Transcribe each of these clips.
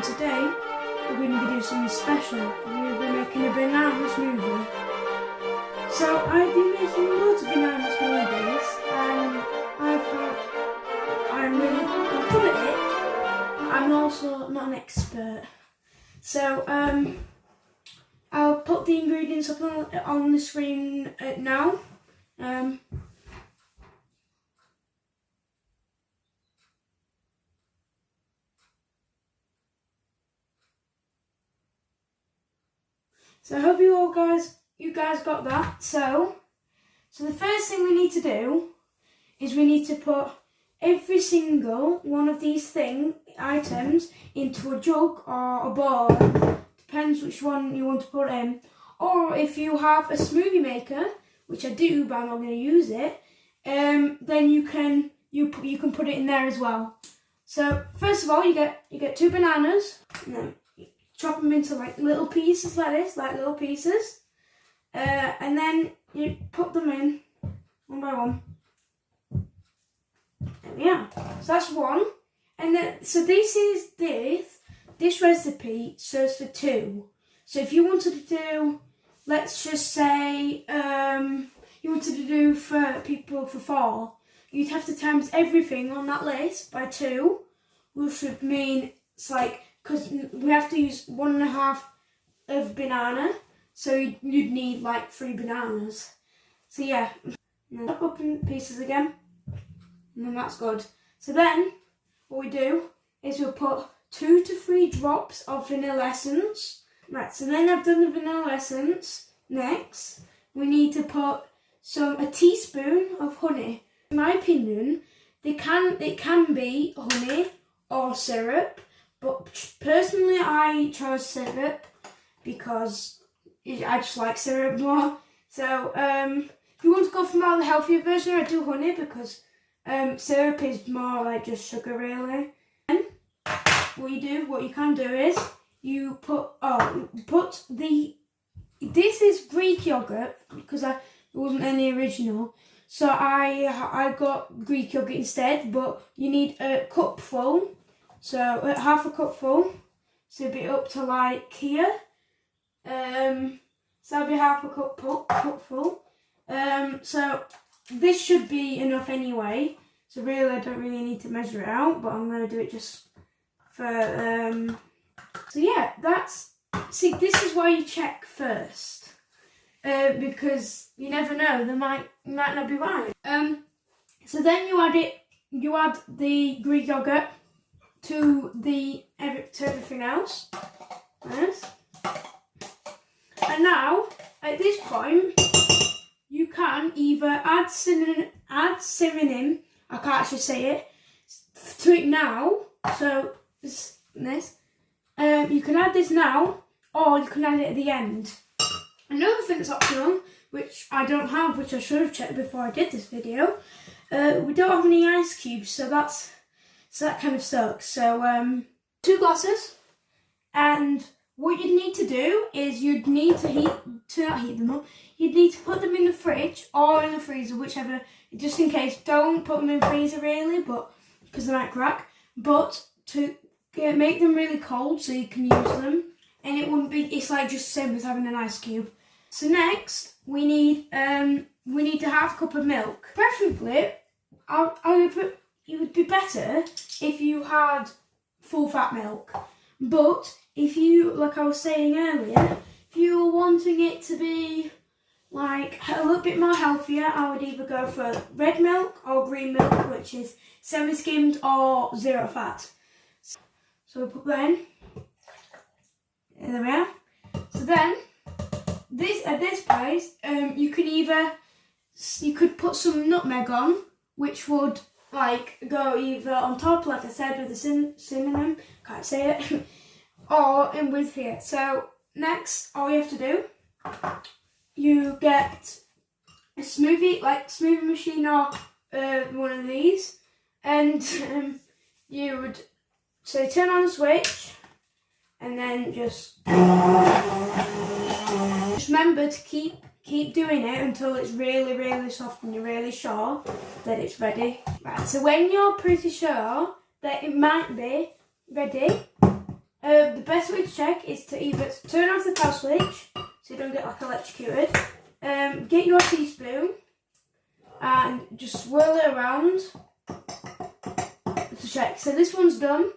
and today we're going to do something special. We're going to be making a banana smoothie. So I've been making loads of banana smoothies and I'm really good at it. I'm also not an expert. So I'll put the ingredients up on the screen now. So I hope you guys got that. So the first thing we need to do is we need to put every single one of these items into a jug or a bowl. Depends which one you want to put in. Or if you have a smoothie maker, which I do, but I'm not going to use it, then you can put it in there as well. So first of all, you get 2 bananas, and then chop them into like little pieces like this, and then you put them in one by one. There we are. So that's one, and then this recipe serves for 2. So if you wanted to do, let's just say, you wanted to do for people for 4, you'd have to times everything on that list by 2, which would mean it's like, because we have to use 1.5 of banana, so you'd need like 3 bananas. So yeah, chop up in pieces again, and then that's good. So then what we do is we'll put 2 to 3 drops of vanilla essence. Right, so then I've done the vanilla essence. Next, we need to put a teaspoon of honey. In my opinion, it can be honey or syrup. But personally, I chose syrup because I just like syrup more. So if you want to go for more the healthier version, I do honey because syrup is more like just sugar really. And what you can do is you this is Greek yogurt because there wasn't any original. So I got Greek yogurt instead, but you need a cupful. So half a cupful, so it'll be up to like here. So that'll be half a cupful. So this should be enough anyway. So really, I don't really need to measure it out, but I'm going to do it just for. So yeah, this is why you check first, because you never know, they might not be right. So then you add the Greek yogurt to everything else. Yes. And now at this point you can either add cinnamon, I can't actually say it, to it now. So this. You can add this now, or you can add it at the end. Another thing that's optional, which I don't have, which I should have checked before I did this video, we don't have any ice cubes, so that kind of sucks. So 2 glasses, and what you'd need to do is you'd need to not heat them up. You'd need to put them in the fridge or in the freezer, whichever. Just in case, don't put them in the freezer really, but because they might crack. But to make them really cold so you can use them, and it wouldn't be. It's like just the same as having an ice cube. So next we need a half cup of milk. Preferably, it would be better if you had full fat milk. But if you, like I was saying earlier, if you were wanting it to be like a little bit more healthier, I would either go for red milk or green milk, which is semi-skimmed or 0 fat. So we'll put that in. There we are. So then, at this place, you could put some nutmeg on, which would like go either on top, like I said, with the cinnamon, can't say it, or in with here. So next, all you have to do, you get a smoothie machine or one of these, and you would turn on the switch, and then just remember to keep doing it until it's really, really soft and you're really sure that it's ready. Right, so when you're pretty sure that it might be ready, The best way to check is to either turn off the power switch so you don't get like electrocuted. Get your teaspoon and just swirl it around to check. So this one's done.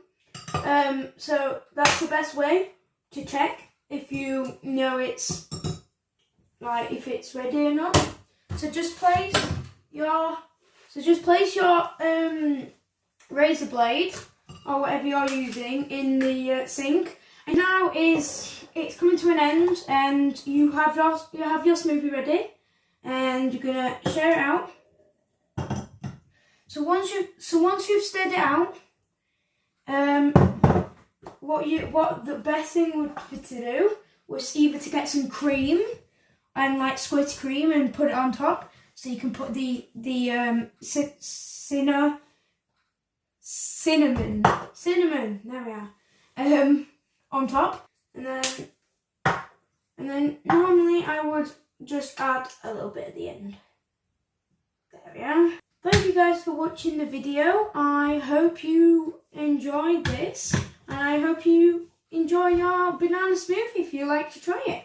So that's the best way to check if you know it's like if it's ready or not. So just place your razor blade or whatever you're using in the sink. And now it's coming to an end, and you have your smoothie ready, and you're gonna share it out. So once you've stirred it out, what the best thing would be to do was either to get some cream and like squirty cream and put it on top, so you can put the cinnamon, there we are, on top, and then normally I would just add a little bit at the end. There we are. Thank you guys for watching the video. I hope you enjoyed this, and I hope you enjoy your banana smoothie if you like to try it.